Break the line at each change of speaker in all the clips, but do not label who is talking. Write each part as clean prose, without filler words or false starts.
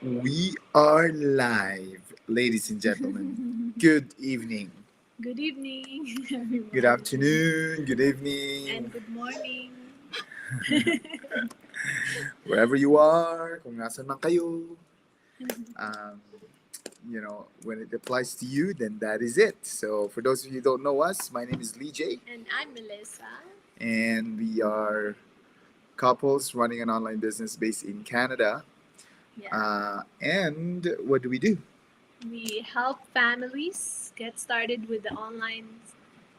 We are live, ladies and gentlemen. Good evening,
Good evening,
good
everyone,
afternoon, good evening,
and good morning.
wherever you are, kung nasan man kayo. Um, when it applies to you, then that is it. So, for those of you who don't know us, my name is Lee J,
And I'm Melissa.
and we are couples running an online business based in Canada.
Yeah,
And what do we do?
we help families get started with the online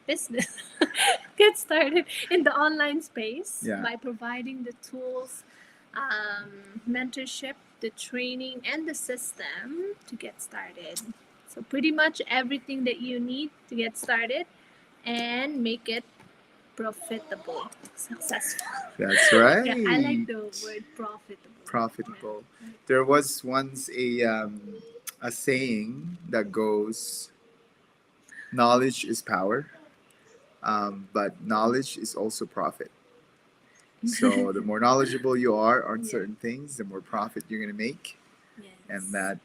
business, get started in the online space
Yeah.
by providing the tools, mentorship, the training, and the system to get started. So, pretty much everything that you need to get started and make it profitable, successful.
That's
Yeah, I like
right.
the word profitable.
Profitable.
Yeah.
There was once a saying that goes, "Knowledge is power, but knowledge is also profit." So the more knowledgeable you are on
Yeah.
certain things, the more profit you're gonna make, and
Yes.
that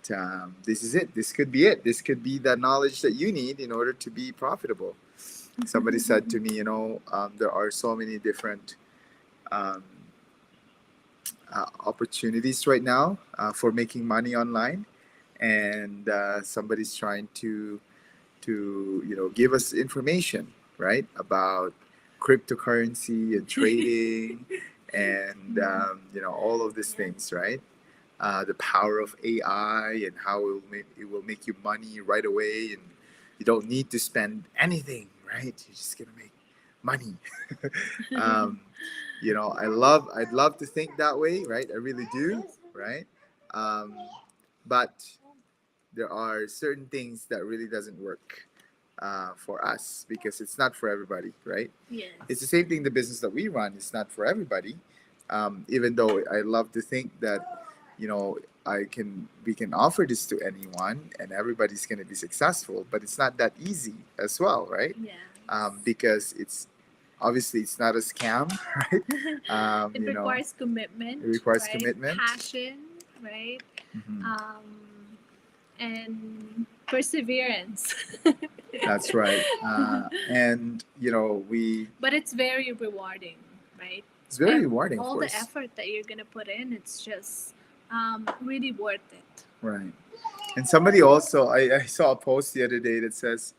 this is it. This could be it. This could be the knowledge that you need in order to be profitable. Somebody said to me, there are so many different um, opportunities right now for making money online, and somebody's trying to give us information, right, about cryptocurrency and trading and all of these
Yeah.
things, right? The power of AI and how it will make you money right away, and you don't need to spend anything, right? You're just gonna make money. um, I'd love to think that way, right? I really do, right? Um, but there are certain things that really doesn't work for us because it's not for everybody, right?
Yes.
It's the same thing. The business that we run is not for everybody. Even though I love to think that you know we can offer this to anyone and everybody's going to be successful, but it's not that easy as well, right?
Yes.
Because obviously it's not a scam, right?
It requires commitment,
It requires
right?
commitment.
Passion, right?
Mhm.
And perseverance.
That's right. And
But it's very rewarding, right?
it's very rewarding, of
All the
course.
effort that you're gonna put in, it's just really worth it.
Right. And somebody also, I saw a post the other day that says,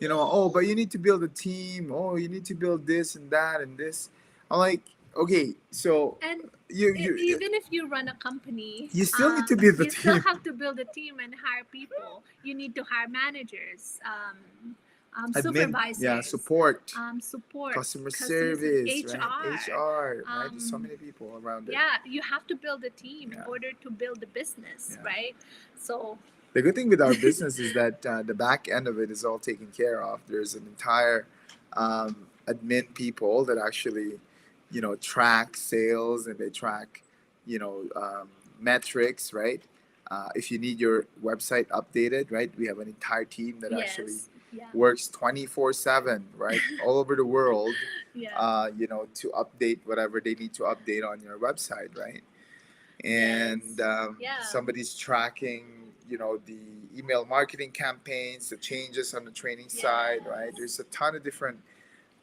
oh, but you need to build a team. Oh, you need to build this and that and this. I'm like, okay, so
And
you
even if you run a company,
you still need to build a
you still
team.
have to build a team and hire people. You need to hire managers,
Admin, yeah,
supervisors,
support,
support,
customer
customer
service, right?
HR.
HR, right? There's so many people around it.
Yeah, you have to build a team in
Yeah.
order to build a business,
Yeah.
right? So
The good thing with our business is that the back end of it is all taken care of. There's an entire admin people that actually, track sales and they track, metrics, right? If you need your website updated, right, we have an entire team that actually
yes, yeah,
works 24/7, right, all over the world,
yeah,
to update whatever they need to update on your website, right? And
yes, yeah,
somebody's tracking the email marketing campaigns, the changes on the training side, right? There's a ton of different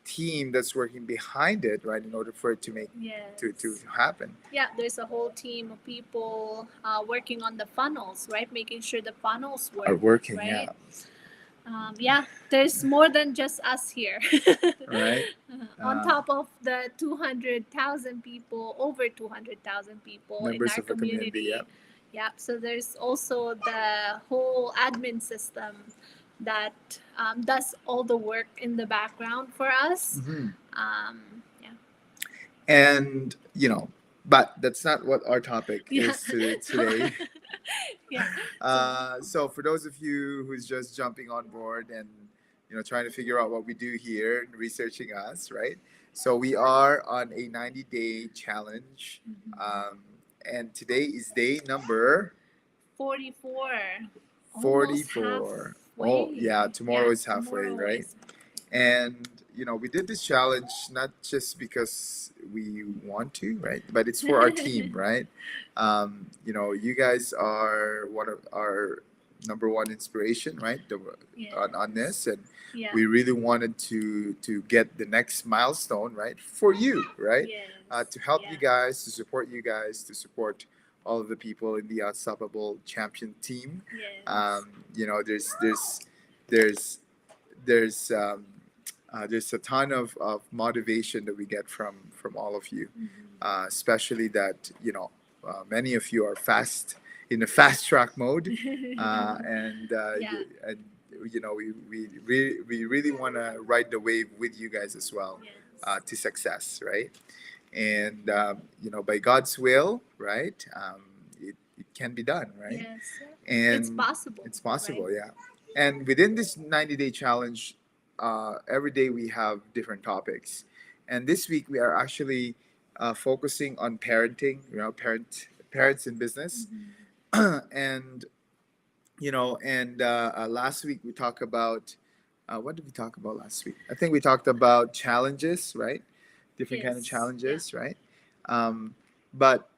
team that's working behind it, right, in order for it to make to
yes.
happen.
Yeah, there's a whole team of people working on the funnels, right? Making sure the funnels
Are
work,
working,
right?
yeah.
Yeah, there's more than just us here.
Right.
On top of the 200,000 people, over 200,000 people in
Members
our
of a community, yeah.
community. Yeah, so there's also the whole admin system that does all the work in the background for us.
Hmm.
Yeah.
And but that's not what our topic
Yeah.
is today.
Yeah.
So for those of you who's just jumping on board and trying to figure out what we do here and researching us, right? So we are on a 90-day challenge, um, and today is day number
44. Almost
44.
halfway.
Oh yeah, tomorrow
Yeah,
is halfway,
tomorrow
right?
is.
And we did this challenge not just because we want to, right? But it's for our team, right? You guys are one of our number one inspiration, right? On this, and
Yeah.
we really wanted to get the next milestone, right, for you, right?
Yes.
To help you
Yeah.
guys, to support you guys, to support all of the people in the Unstoppable Champion team.
Yes.
There's there's there's a ton of motivation that we get from all of you, especially that many of you are fast in the fast track mode, and
Yeah.
and we really want to ride the wave with you guys as well,
Yes.
to success, right? And by God's will, right, it can be done, right?
Yes.
And
It's possible.
it's possible,
right?
yeah. And within this 90-day challenge, every day we have different topics. And this week we are actually focusing on parenting, parents in business. And last week we talked about what did we talk about last week? I think we talked about challenges, right? Different kind of
Yes.
challenges, right? But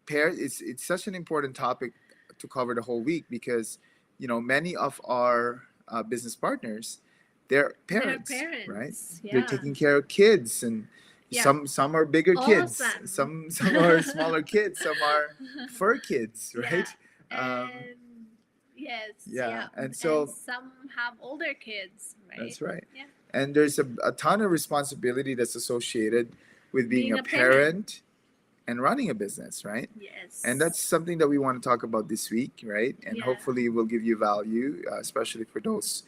parent it's such an important topic to cover the whole week because many of our business partners, they're parents,
They're
right?
parents.
They're
Yeah.
taking care of kids, and
Yeah.
some are bigger
All of
kids,
them.
some are smaller kids, some are fur kids, right?
Yeah. And yes.
Yeah, and so
some have older kids, right?
that's right.
Yeah.
And there's a ton of responsibility that's associated with being
Being
a
a parent.
parent and running a business, right?
Yes.
And that's something that we want to talk about this week, right? And
Yeah.
hopefully we'll give you value, especially for those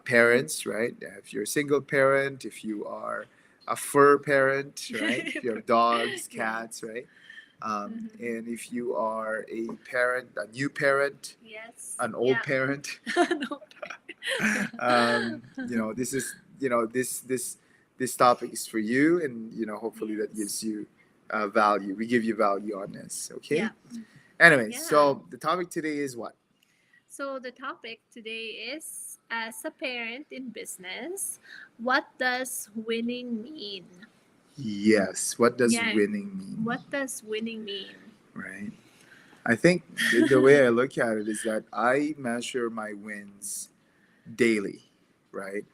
parents, right? If you're a single parent, if you are a fur parent, right? If you have dogs, cats, right? And if you are a parent, a new parent,
Yes.
an old parent,
No.
this is this topic is for you, and hopefully that
Yes.
gives you value. We give you value on this, okay?
Yeah.
Anyway,
Yeah.
so the topic today is what?
So the topic today is, as a parent in business, what does winning mean?
Yes, what does
Yeah.
winning mean?
What does winning mean?
Right. I think the way I look at it is that I measure my wins daily, right?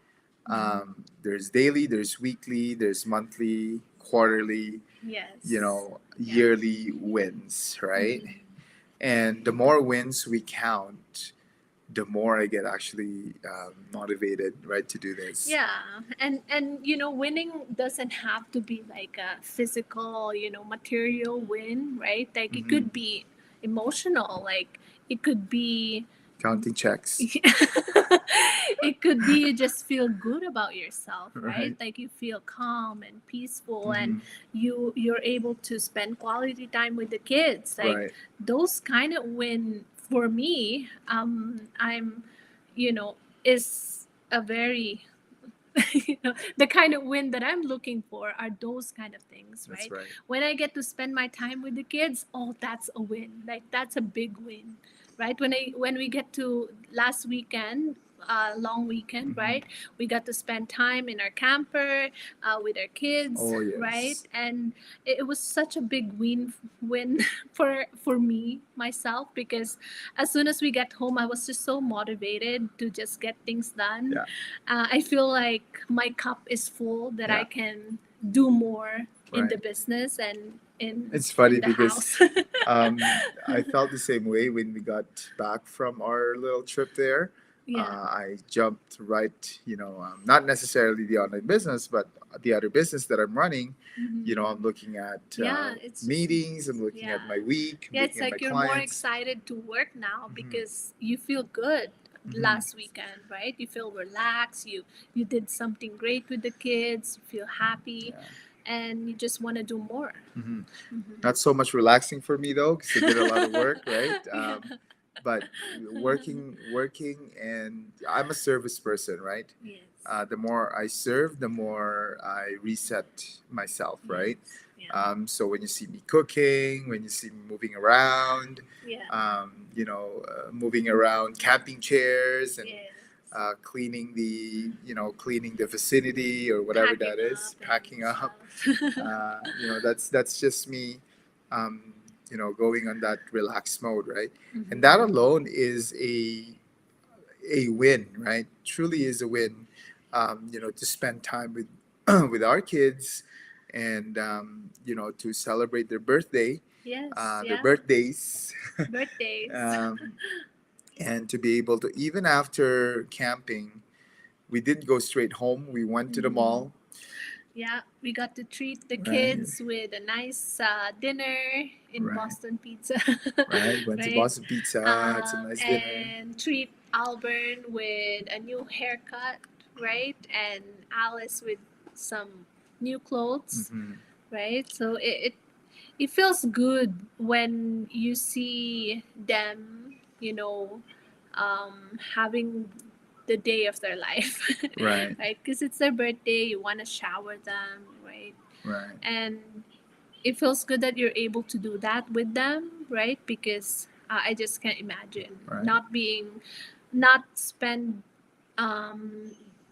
There's daily, there's weekly, there's monthly, quarterly,
Yes.
yearly wins, right? And the more wins we count, the more I get actually motivated, right, to do this.
Yeah, and winning doesn't have to be like a physical, material win, right? Like it could be emotional, like it could be
Counting checks.
it could be you just feel good about yourself, right?
Right.
Like you feel calm and peaceful, and you're able to spend quality time with the kids, like
Right.
those kind of win for me. I'm is a very the kind of win that I'm looking for are those kind of things, right?
That's right.
When I get to spend my time with the kids, oh, that's a win. Like that's a big win, right? When we get to last weekend, long weekend, right? We got to spend time in our camper with our kids,
Oh, yes.
right? And it was such a big win for me myself, because as soon as we get home, I was just so motivated to just get things done.
Yeah.
I feel like my cup is full, that I
Yeah.
can do more in the
Right.
business and in
It's funny
in the
because
house.
I felt the same way when we got back from our little trip there.
Yeah.
I jumped right, not necessarily the online business, but the other business that I'm running.
Mhm.
I'm looking at
Yeah, it's
meetings, I'm looking at
yeah.
my week, I'm
Yeah, it's
looking at
like
my
you're more
clients.
excited to work now
Mhm.
because you feel good last weekend, right? You feel relaxed. You did something great with the kids. You feel happy,
Yeah.
and you just want to do more.
Mhm.
Mhm.
Not so much relaxing for me though, because I did a lot of work, right?
Yeah.
But working, and I'm a service person, right?
Yes.
The more I serve, the more I reset myself, right?
Yes. Yeah.
So when you see me cooking, when you see me moving around,
Yeah.
moving around camping chairs and
Yes.
cleaning the cleaning the vicinity or whatever that is, packing up. That's just me, going on that relaxed mode, right? And that alone is a win, right? Truly is a win. To spend time with with our kids, and to celebrate their birthday,
Yes,
their
yeah.
birthdays,
Birthdays.
um, and to be able to, even after camping, we didn't go straight home. We went to the mall,
Yeah, we got to treat the
right?
kids with a nice dinner in
Right.
Boston Pizza.
Right. Went to
Right?
Boston Pizza, had some nice dinner.
And treat Alburn with a new haircut, right? And Alice with some new clothes,
Mhm.
right? So it feels good when you see them, having the day of their life,
Right.
right? Because it's their birthday, you want to shower them, right?
Right.
And it feels good that you're able to do that with them, right? Because I just can't imagine
Right.
not spend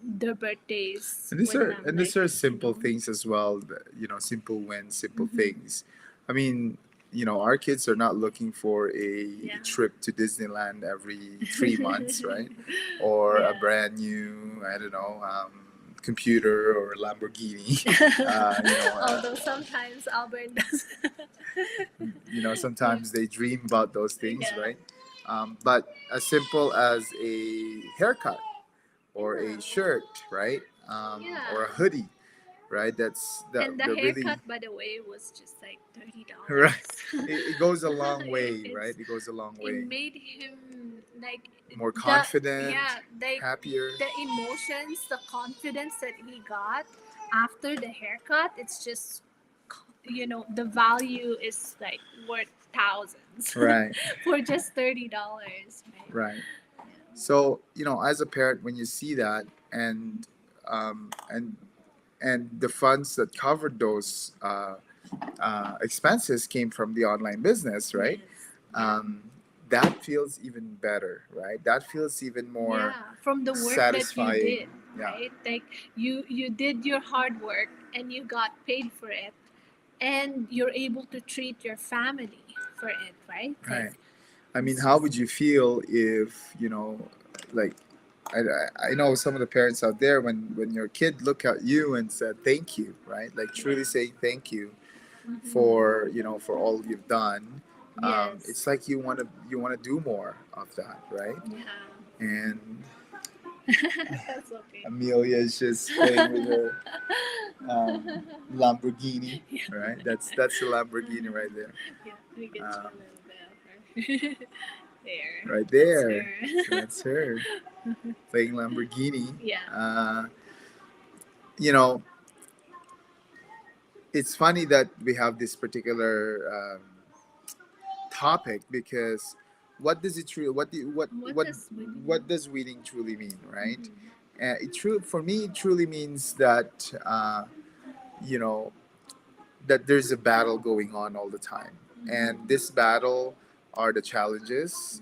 their birthdays
And these
with
are
them.
and these
Like,
are simple things as well. Simple wins, simple things. I mean, our kids are not looking for a
Yeah.
trip to Disneyland every 3 months, right? Or a
Yeah.
brand new, I don't know, computer or Lamborghini.
Although sometimes Albert does.
Sometimes they dream about those things,
Yeah.
right? But as simple as a haircut or
Yeah.
a shirt, right?
Yeah.
Or a hoodie, right?
And the
they're really
haircut, by the way, was just like $30.
right. It goes a long way,
It's-
right? It goes a long
It
way.
made him like
More
the
confident,
yeah, like
happier.
the emotions, the confidence that he got after the haircut. It's just the value is like worth thousands
Right,
for just $30, right?
right. So as a parent, when you see that, and um, and and the funds that covered those expenses came from the online business, right?
Yes.
That feels even better, right? That feels even more
Yeah, from the work that you
satisfying.
did,
Yeah.
right? Like you did your hard work and you got paid for it, and you're able to treat your family for it, right?
Right.
Like,
I mean,
it's
how
just
would you feel if, like, I know some of the parents out there, when your kid look at you and said thank you, right? Like truly saying thank you for for all you've done.
yes,
It's like you want to do more of that, right?
yeah.
And
That's okay.
Amelia is just playing with her Lamborghini,
Yeah.
right? That's a Lamborghini right there.
Yeah, we can show
Um,
a little bit of her. There.
right there.
That's her.
That's her playing Lamborghini.
Yeah.
You know, it's funny that we have this particular topic, because what does it truly what does winning truly mean, right? For me, it truly means that you know that there's a battle going on all the time, and this battle are the challenges,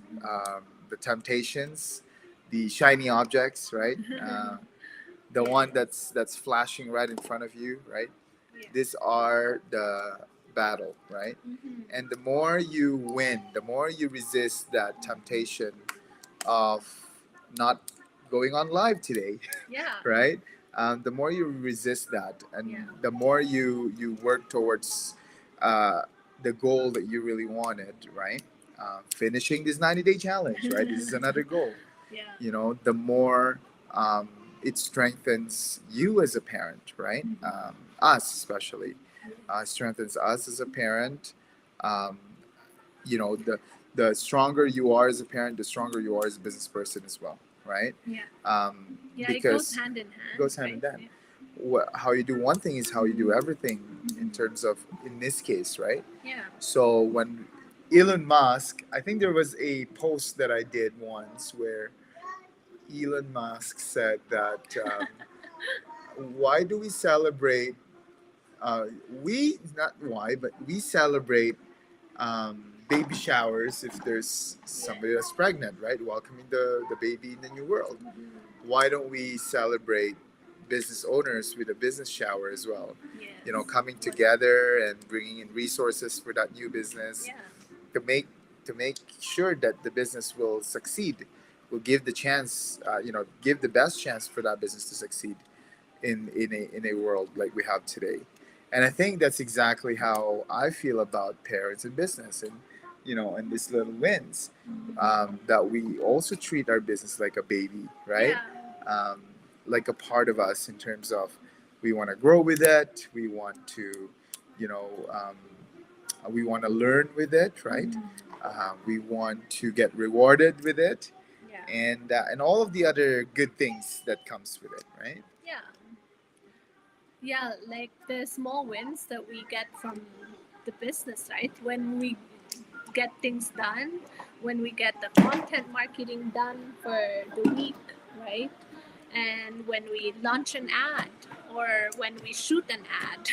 the temptations, the shiny objects, right? The one that's flashing right in front of you, right?
Yeah.
These are the battle, right? And the more you win, the more you resist that temptation of not going on live today,
Yeah.
right? The more you resist that, and
Yeah.
the more you work towards uh, the goal that you really wanted, right? Finishing this 90-day challenge, right? This is another goal.
Yeah.
The more um, it strengthens you as a parent, right? Us especially, strengthens us as a parent. Um, the stronger you are as a parent, the stronger you are as a business person as well, right?
Yeah. Yeah, it
Because
goes hand in hand.
it goes hand in
right?
hand. How you do one thing is how you do everything, in terms of, in this case, right?
Yeah.
So when Elon Musk, I think there was a post that I did once where Elon Musk said that why do we celebrate? We not why, but we celebrate baby showers if there's somebody that's pregnant, right? Welcoming the baby in the new world. Why don't we celebrate business owners with a business shower as well?
Yes.
You know, coming together and bringing in resources for that new business
Yeah.
to make sure that the business will succeed, will give the chance, give the best chance for that business to succeed in a world like we have today. And I think that's exactly how I feel about parents in business, and these little wins, that we also treat our business like a baby, right?
Yeah.
Like a part of us in terms of we want to grow with it, you know, um, we want to learn with it, right? We want to get rewarded with it,
Yeah.
and all of the other good things that comes with it, right?
Yeah. Yeah, like the small wins that we get from the business, right? When we get things done, when we get the content marketing done for the week, right? And when we launch an ad or when we shoot an ad.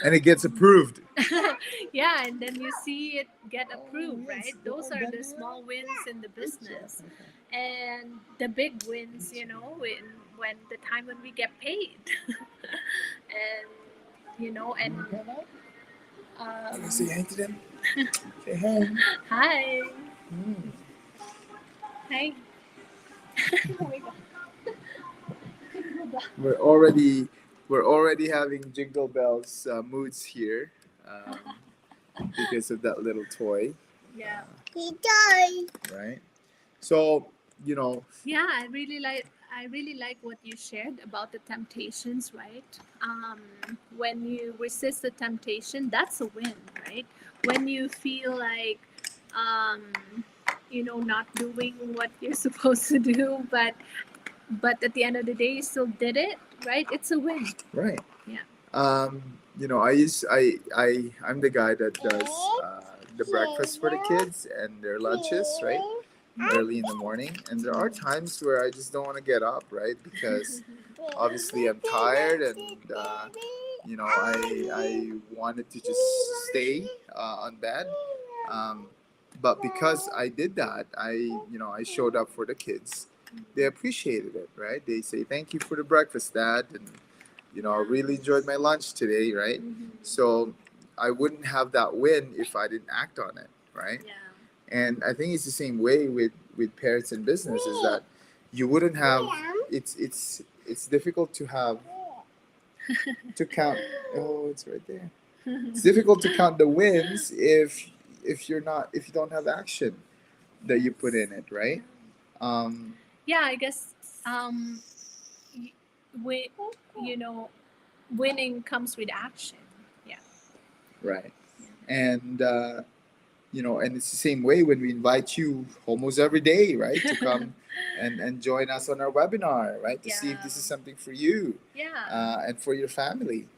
And it gets approved.
Yeah, and then you see it get approved, right? Those are the small wins in the business. And the big wins, when the time when we get paid. And
Say hi to them. Say hi.
hi.
Mm.
Hi. Oh my God.
We're already having jingle bells moods here, because of that little toy,
Yeah.
right? So
Yeah, I really like what you shared about the temptations, right? When you resist the temptation, that's a win, right? When you feel like not doing what you're supposed to do, but at the end of the day you still did it, right? It's a win.
right.
Yeah.
I'm the guy that does the breakfast for the kids and their lunches, right? Early in the morning, and there are times where I just don't want to get up, right? Because obviously I'm tired, and I wanted to just stay on bed. Um, but because I did that, I showed up for the kids. They appreciated it, right? They say thank you for the breakfast, Dad, and I really enjoyed my lunch today, right? So I wouldn't have that win if I didn't act on it, right?
Yeah.
And I think it's the same way with parents in business, is that you wouldn't have it's difficult to have to count. Oh, it's right there. It's difficult to count the wins if you don't have action that you put in it, right? Um,
Yeah, I guess y- we you know winning comes with action. Yeah.
right. And and it's the same way when we invite you almost every day, right, to come and join us on our webinar, right, to see if this is something for you,
Yeah.
and for your family.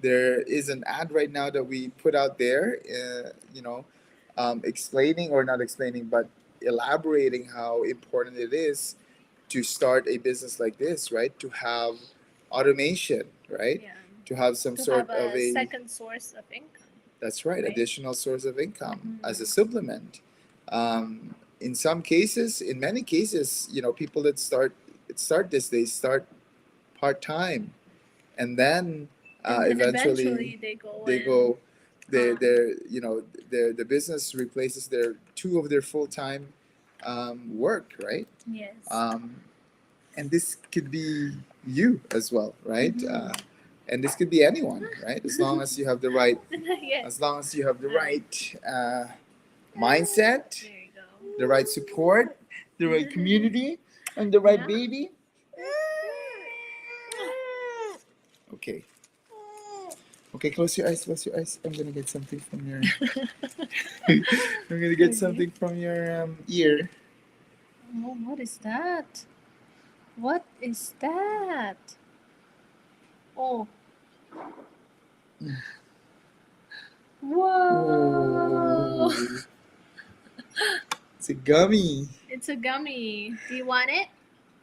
There is an ad right now that we put out there, explaining, or not explaining, but elaborating how important it is to start a business like this, right, to have automation, right,
Yeah.
to have some
To
sort
have
of
a
a
second source of income.
that's right,
Right.
additional source of income as a
Mhm.
supplement. In some cases, in many cases, people that start this, they start part time, and then
And then
eventually
they go
they
and
go,
um,
the business replaces their two of their full time work, right?
yes.
And this could be you as well, right?
Mhm.
And this could be anyone, right? As long as you have the right
Yes.
as long as you have the right mindset,
There you go.
the right support, the right community, and the right
Yeah.
baby. Okay. Okay, close your eyes, close your eyes. I'm gonna get something from your I'm gonna get something from your ear.
Oh, what is that? What is that? Oh. Whoa.
Oh, it's a gummy.
It's a gummy. Do you want it?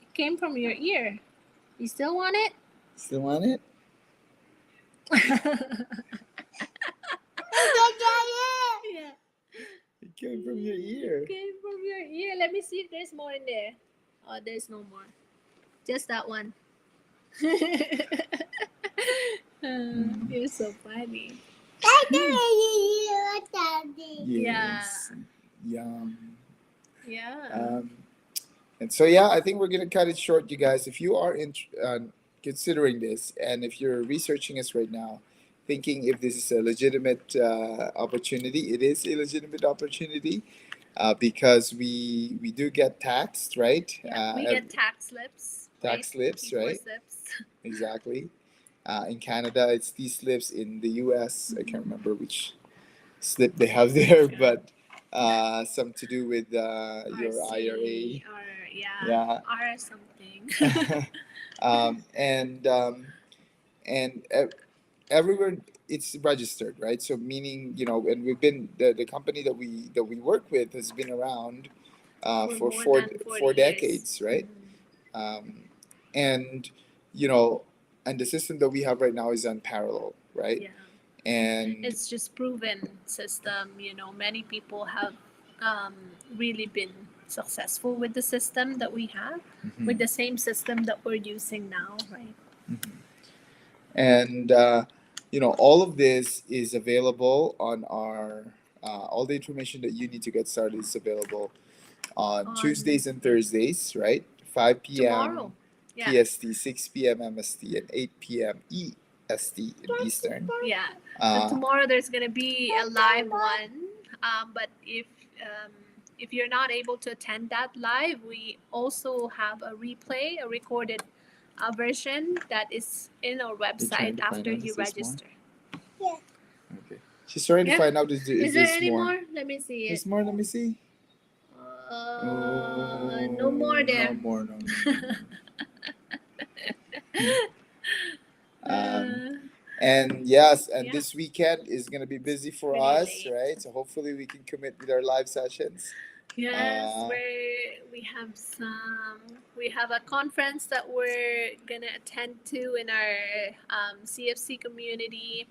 It came from your ear. You still want it?
Still want it?
Yeah.
It Came from your ear.
Came from your ear. Let me see if there's more in there. Oh, there's no more. Just that one. You're so funny.
Yes. Yum.
Yeah.
And so yeah, I think we're gonna cut it short, you guys. If you are considering this, and if you're researching us right now, thinking if this is a legitimate opportunity, it is a legitimate opportunity because we do get taxed, right?
Yeah, we get tax slips.
tax slips,
T4
right?
slips.
Exactly. In Canada, it's these slips. In the U.S., I can't remember which slip they have there, but some to do with your IRA.
Or
Yeah.
R something.
And everywhere it's registered, right? So meaning, and we've been the company that we work with has been around for
more
four
than 40
four
years.
decades, right? And you know, and the system that we have right now is unparalleled, right?
Yeah.
And
It's just proven system. Many people have really been successful with the system that we have, with the same system that we're using now, right?
And all of this is available on our all the information that you need to get started is available on Tuesdays and Thursdays, right? 5 p.m.
Tomorrow. Yeah.
PST, 6 p.m. MST, and 8 p.m. EST in Eastern.
Yeah. And tomorrow there's gonna be a live one. But if you're not able to attend that live, we also have a replay, a recorded version that is in our website after you register.
Yeah. Okay. She's trying to find out
is there any more? Let me see it.
There's more. Let me see.
No more there.
No more. And yes, and this weekend is gonna be busy for us,
late.
right? So hopefully we can commit with our live sessions.
Yes, we have a conference that we're gonna attend to in our CFC community.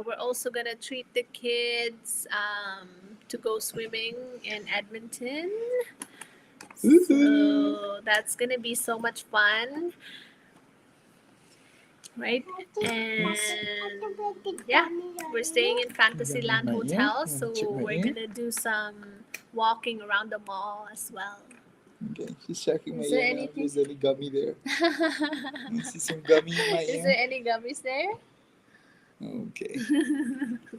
We're also gonna treat the kids to go swimming in Edmonton. So that's gonna be so much fun, right? And yeah, we're staying in Fantasyland Hotel, so we're gonna do some walking around the mall as well.
Okay, she's checking my
Is there
ear.
anything?
There's any gummy there? I see some gummy in my ear.
Is there any gummies there?
Okay.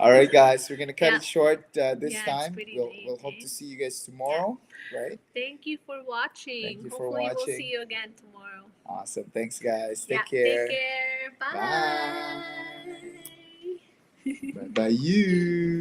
All right, guys, we're gonna cut it short this
Yeah,
time.
it's
We'll hope to see you guys tomorrow, right?
Thank you for watching.
Thank you for
Hopefully we'll
watching.
see you again tomorrow.
Awesome. Thanks, guys.
Yeah,
Take care.
Take care. Bye.
Bye. Bye. You.